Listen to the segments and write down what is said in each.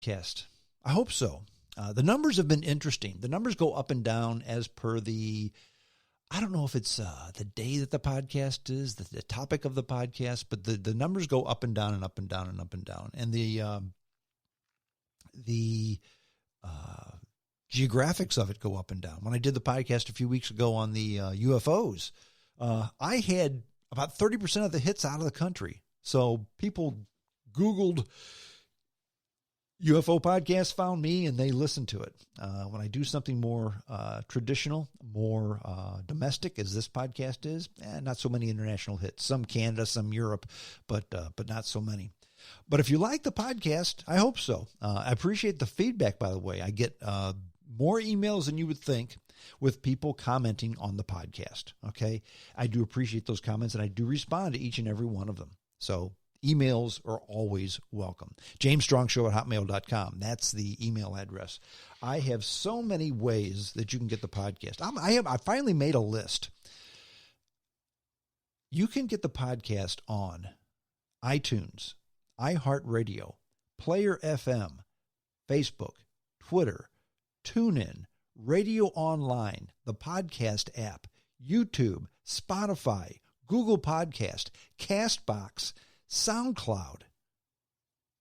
podcast? I hope so. The numbers have been interesting. The numbers go up and down as per I don't know if it's the day that the podcast is, the topic of the podcast, but the numbers go up and down and up and down and up and down. And the geographics of it go up and down. When I did the podcast a few weeks ago on the UFOs, I had about 30% of the hits out of the country. So people Googled UFO podcast, found me, and they listened to it. When I do something more traditional, more domestic, as this podcast is, not so many international hits. Some Canada, some Europe, but not so many. But if you like the podcast, I hope so. I appreciate the feedback, by the way. I get more emails than you would think with people commenting on the podcast, okay? I do appreciate those comments, and I do respond to each and every one of them. So emails are always welcome. JamesStrongShow@hotmail.com. That's the email address. I have so many ways that you can get the podcast. I finally made a list. You can get the podcast on iTunes, iHeartRadio, Player FM, Facebook, Twitter, TuneIn, Radio Online, the podcast app, YouTube, Spotify, Google Podcast, CastBox, SoundCloud,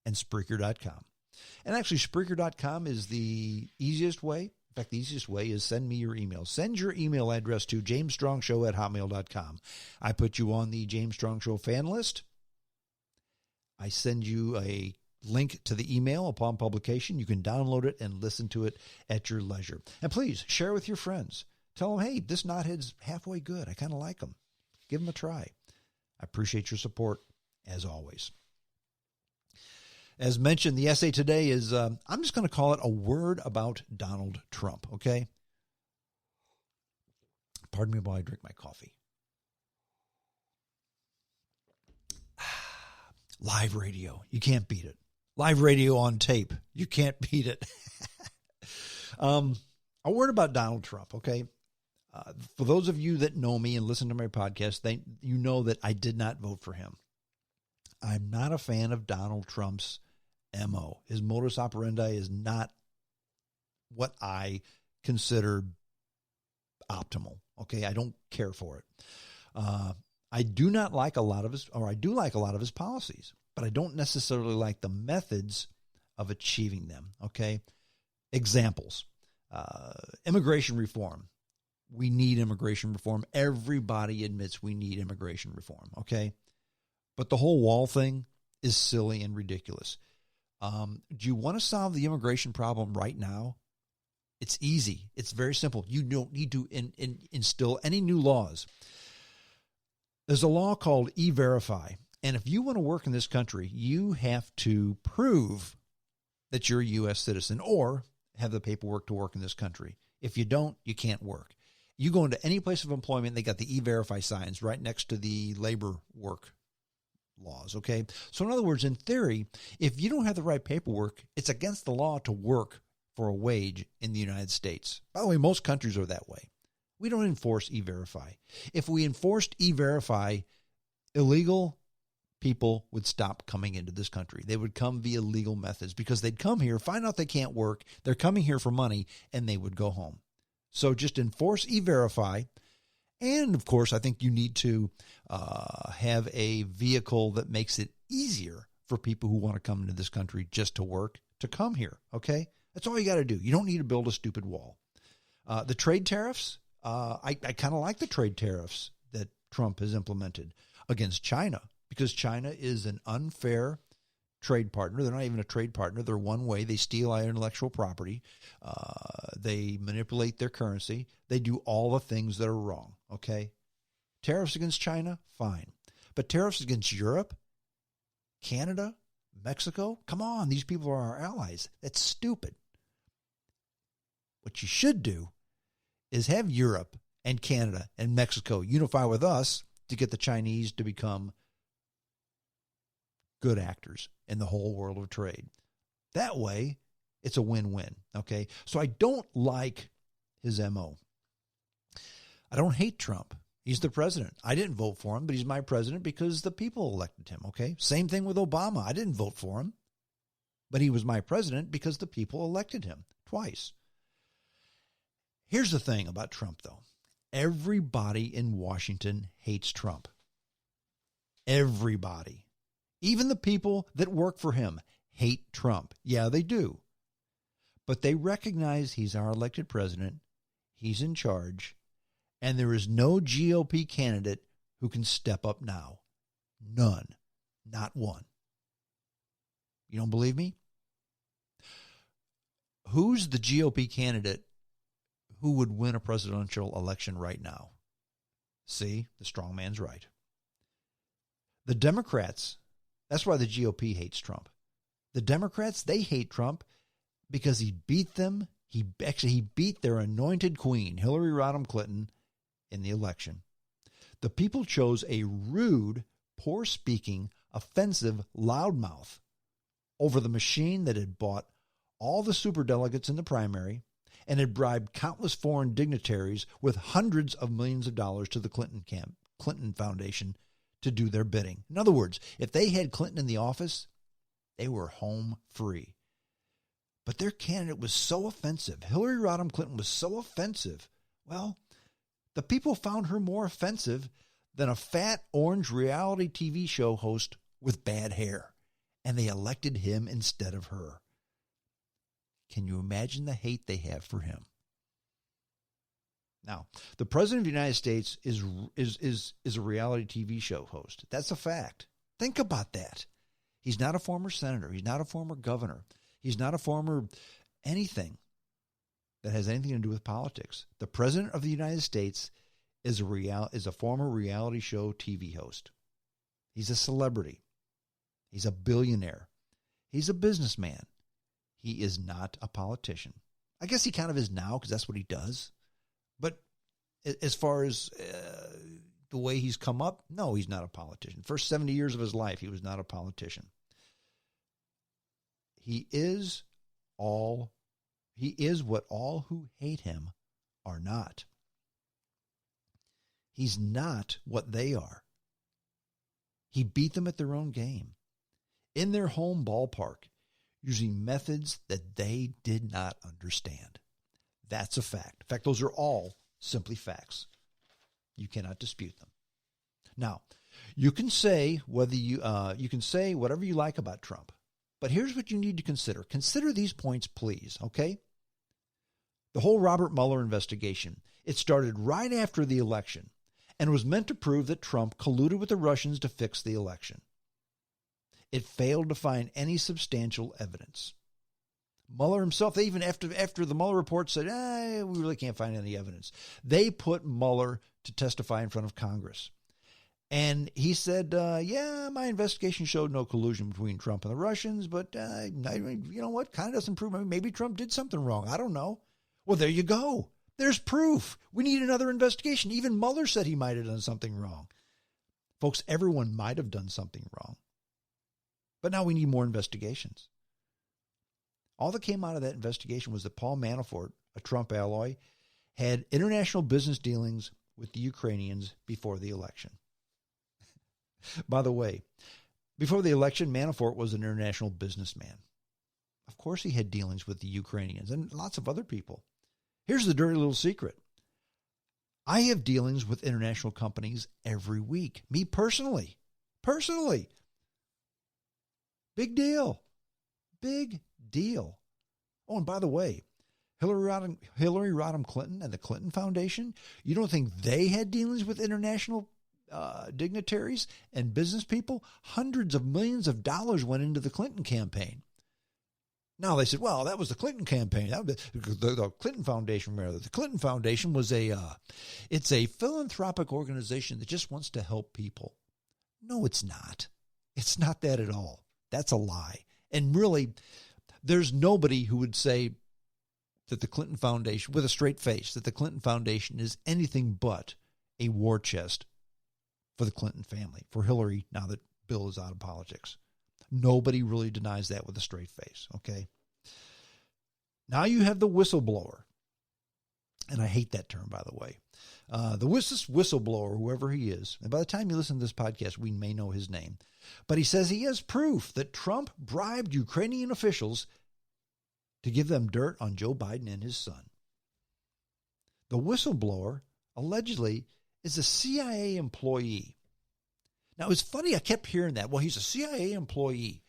and Spreaker.com. And actually, Spreaker.com is the easiest way. In fact, the easiest way is send me your email. Send your email address to JamesStrongShow@hotmail.com. I put you on the James Strong Show fan list. I send you a link to the email upon publication. You can download it and listen to it at your leisure. And please share with your friends. Tell them, hey, this knothead's halfway good. I kind of like him. Give him a try. I appreciate your support, as always. As mentioned, the essay today is, I'm just going to call it a word about Donald Trump, okay? Pardon me while I drink my coffee. Live radio. You can't beat it. Live radio on tape. You can't beat it. A word about Donald Trump, okay? For those of you that know me and listen to my podcast, you know that I did not vote for him. I'm not a fan of Donald Trump's MO. His modus operandi is not what I consider optimal, okay? I don't care for it. I do not like a lot of his, or I do like a lot of his policies, but I don't necessarily like the methods of achieving them, okay? Examples, immigration reform. We need immigration reform. Everybody admits we need immigration reform, okay? But the whole wall thing is silly and ridiculous. Do you want to solve the immigration problem right now? It's easy. It's very simple. You don't need to instill any new laws. There's a law called E-Verify, and if you want to work in this country, you have to prove that you're a U.S. citizen or have the paperwork to work in this country. If you don't, you can't work. You go into any place of employment, they got the E-Verify signs right next to the labor work laws, okay? So in other words, in theory, if you don't have the right paperwork, it's against the law to work for a wage in the United States. By the way, most countries are that way. We don't enforce E-Verify. If we enforced E-Verify, illegal people would stop coming into this country. They would come via legal methods because they'd come here, find out they can't work, they're coming here for money, and they would go home. So just enforce E-Verify. And, of course, I think you need to have a vehicle that makes it easier for people who want to come into this country just to work to come here, okay? That's all you got to do. You don't need to build a stupid wall. The trade tariffs, I kind of like the trade tariffs that Trump has implemented against China because China is an unfair trade partner. They're not even a trade partner. They're one way. They steal our intellectual property. They manipulate their currency. They do all the things that are wrong, okay? Tariffs against China, fine. But tariffs against Europe, Canada, Mexico, come on, these people are our allies. That's stupid. What you should do is have Europe and Canada and Mexico unify with us to get the Chinese to become good actors in the whole world of trade. That way, it's a win-win, okay? So I don't like his MO. I don't hate Trump. He's the president. I didn't vote for him, but he's my president because the people elected him, okay? Same thing with Obama. I didn't vote for him. But he was my president because the people elected him twice. Here's the thing about Trump, though. Everybody in Washington hates Trump. Everybody. Even the people that work for him hate Trump. Yeah, they do. But they recognize he's our elected president, he's in charge, and there is no GOP candidate who can step up now. None. Not one. You don't believe me? Who's the GOP candidate who would win a presidential election right now? See, the strong man's right. The Democrats, that's why the GOP hates Trump. The Democrats, they hate Trump because he beat them. He beat their anointed queen, Hillary Rodham Clinton, in the election. The people chose a rude, poor-speaking, offensive loudmouth over the machine that had bought all the superdelegates in the primary and had bribed countless foreign dignitaries with hundreds of millions of dollars to the Clinton Foundation to do their bidding. In other words, if they had Clinton in the office, they were home free. But their candidate was so offensive. Hillary Rodham Clinton was so offensive. Well, the people found her more offensive than a fat orange reality TV show host with bad hair, and they elected him instead of her. Can you imagine the hate they have for him? Now, the President of the United States is a reality TV show host. That's a fact. Think about that. He's not a former senator. He's not a former governor. He's not a former anything that has anything to do with politics. The President of the United States is a former reality show TV host. He's a celebrity. He's a billionaire. He's a businessman. He is not a politician. I guess he kind of is now because that's what he does. But as far as the way he's come up, no, he's not a politician. First 70 years of his life, he was not a politician. He is what all who hate him are not. He's not what they are. He beat them at their own game, in their home ballpark, using methods that they did not understand. That's a fact. In fact, those are all simply facts. You cannot dispute them. Now, you can say whatever you like about Trump, but here's what you need to consider. Consider these points, please, okay? The whole Robert Mueller investigation, it started right after the election and was meant to prove that Trump colluded with the Russians to fix the election. It failed to find any substantial evidence. Mueller himself, they even after the Mueller report said, we really can't find any evidence. They put Mueller to testify in front of Congress. And he said, my investigation showed no collusion between Trump and the Russians, but you know what? Kind of doesn't prove. Maybe Trump did something wrong. I don't know. Well, there you go. There's proof. We need another investigation. Even Mueller said he might have done something wrong. Folks, everyone might have done something wrong. But now we need more investigations. All that came out of that investigation was that Paul Manafort, a Trump ally, had international business dealings with the Ukrainians before the election. By the way, before the election, Manafort was an international businessman. Of course he had dealings with the Ukrainians and lots of other people. Here's the dirty little secret. I have dealings with international companies every week. Me personally. Big deal. Big deal. Oh, and by the way, Hillary Rodham Clinton and the Clinton Foundation, you don't think they had dealings with international dignitaries and business people? Hundreds of millions of dollars went into the Clinton campaign. Now they said, well, that was the Clinton campaign. That was the Clinton Foundation, rather. The Clinton Foundation was it's a philanthropic organization that just wants to help people. No, it's not. It's not that at all. That's a lie. And really, there's nobody who would say that the Clinton Foundation, with a straight face, that the Clinton Foundation is anything but a war chest for the Clinton family, for Hillary, now that Bill is out of politics. Nobody really denies that with a straight face, okay? Now you have the whistleblower. And I hate that term, by the way. The whistleblower, whoever he is, and by the time you listen to this podcast, we may know his name. But he says he has proof that Trump bribed Ukrainian officials to give them dirt on Joe Biden and his son. The whistleblower allegedly is a CIA employee. Now, it's funny, I kept hearing that. Well, he's a CIA employee.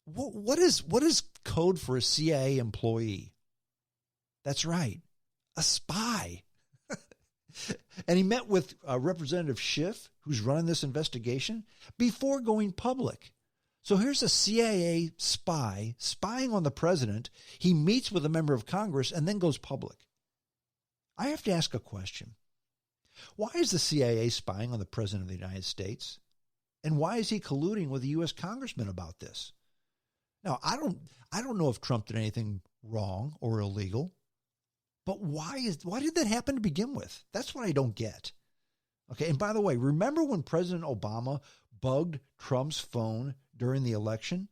What is code for a CIA employee? That's right, a spy. And he met with Representative Schiff, who's running this investigation, before going public. So here's a CIA spy spying on the president. He meets with a member of Congress and then goes public. I have to ask a question. Why is the CIA spying on the president of the United States? And why is he colluding with a U.S. congressman about this? Now, I don't know if Trump did anything wrong or illegal, but why did that happen to begin with? That's what I don't get. Okay, and by the way, remember when President Obama bugged Trump's phone during the election?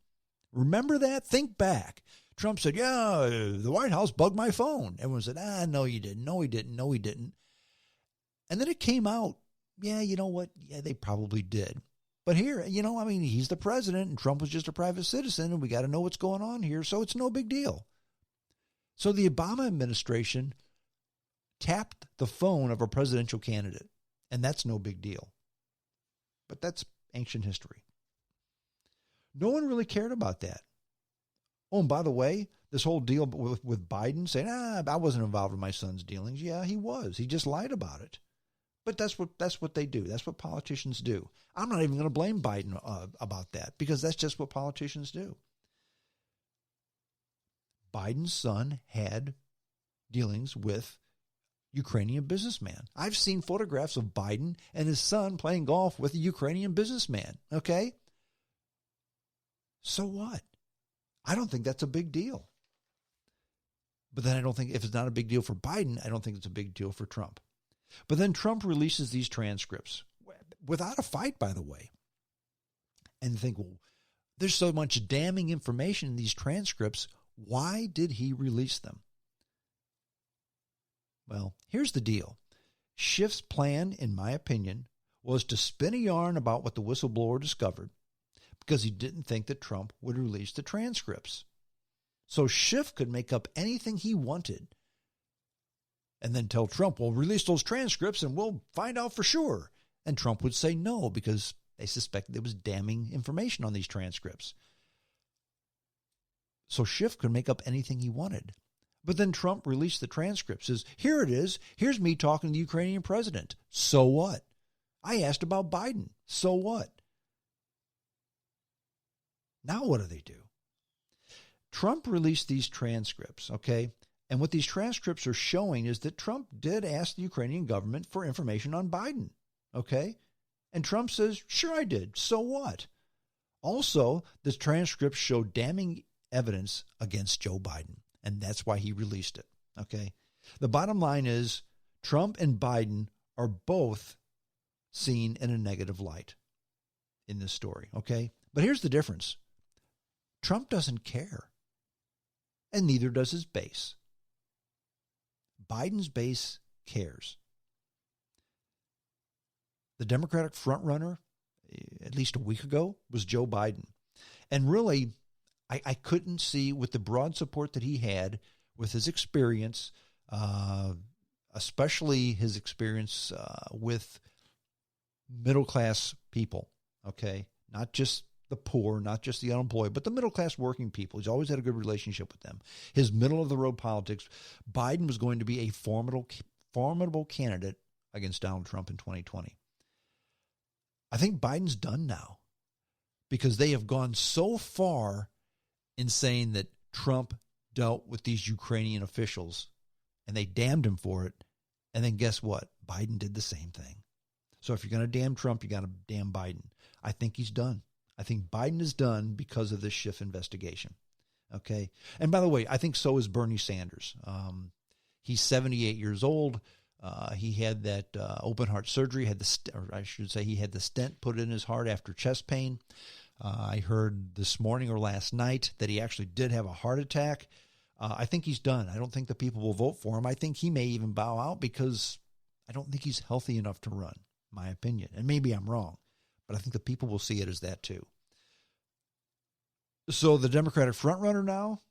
Remember that? Think back. Trump said, yeah, the White House bugged my phone. Everyone said, no, you didn't. No, he didn't. No, he didn't. And then it came out, yeah, you know what? Yeah, they probably did. But here, he's the president and Trump was just a private citizen and we got to know what's going on here. So it's no big deal. So the Obama administration tapped the phone of a presidential candidate, and that's no big deal. But that's ancient history. No one really cared about that. Oh, and by the way, this whole deal with Biden saying, I wasn't involved in my son's dealings. Yeah, he was. He just lied about it. But that's what they do. That's what politicians do. I'm not even going to blame Biden about that because that's just what politicians do. Biden's son had dealings with Ukrainian businessman. I've seen photographs of Biden and his son playing golf with a Ukrainian businessman. Okay? So what? I don't think that's a big deal. But then I don't think if it's not a big deal for Biden, I don't think it's a big deal for Trump. But then Trump releases these transcripts without a fight, by the way. And think, well, there's so much damning information in these transcripts. Why did he release them? Well, here's the deal. Schiff's plan, in my opinion, was to spin a yarn about what the whistleblower discovered because he didn't think that Trump would release the transcripts. So Schiff could make up anything he wanted and then tell Trump, well, release those transcripts and we'll find out for sure. And Trump would say no because they suspected there was damning information on these transcripts. So Schiff could make up anything he wanted. But then Trump released the transcripts. Says, here it is. Here's me talking to the Ukrainian president. So what? I asked about Biden. So what? Now what do? Trump released these transcripts, okay? And what these transcripts are showing is that Trump did ask the Ukrainian government for information on Biden, okay? And Trump says, sure I did. So what? Also, the transcripts show damning evidence against Joe Biden, and that's why he released it, okay? The bottom line is Trump and Biden are both seen in a negative light in this story, okay? But here's the difference. Trump doesn't care, and neither does his base. Biden's base cares. The Democratic frontrunner, at least a week ago, was Joe Biden. And really, I couldn't see with the broad support that he had with his experience, especially his experience with middle-class people, okay? Not just the poor, not just the unemployed, but the middle-class working people. He's always had a good relationship with them. His middle-of-the-road politics, Biden was going to be a formidable candidate against Donald Trump in 2020. I think Biden's done now because they have gone so far in saying that Trump dealt with these Ukrainian officials and they damned him for it. And then guess what? Biden did the same thing. So if you're going to damn Trump, you got to damn Biden. I think he's done. I think Biden is done because of this Schiff investigation. Okay. And by the way, I think so is Bernie Sanders. He's 78 years old. He had that open heart surgery, he had the stent put in his heart after chest pain. I heard this morning or last night that he actually did have a heart attack. I think he's done. I don't think the people will vote for him. I think he may even bow out because I don't think he's healthy enough to run, my opinion. And maybe I'm wrong. but I think the people will see it as that too. So the Democratic frontrunner now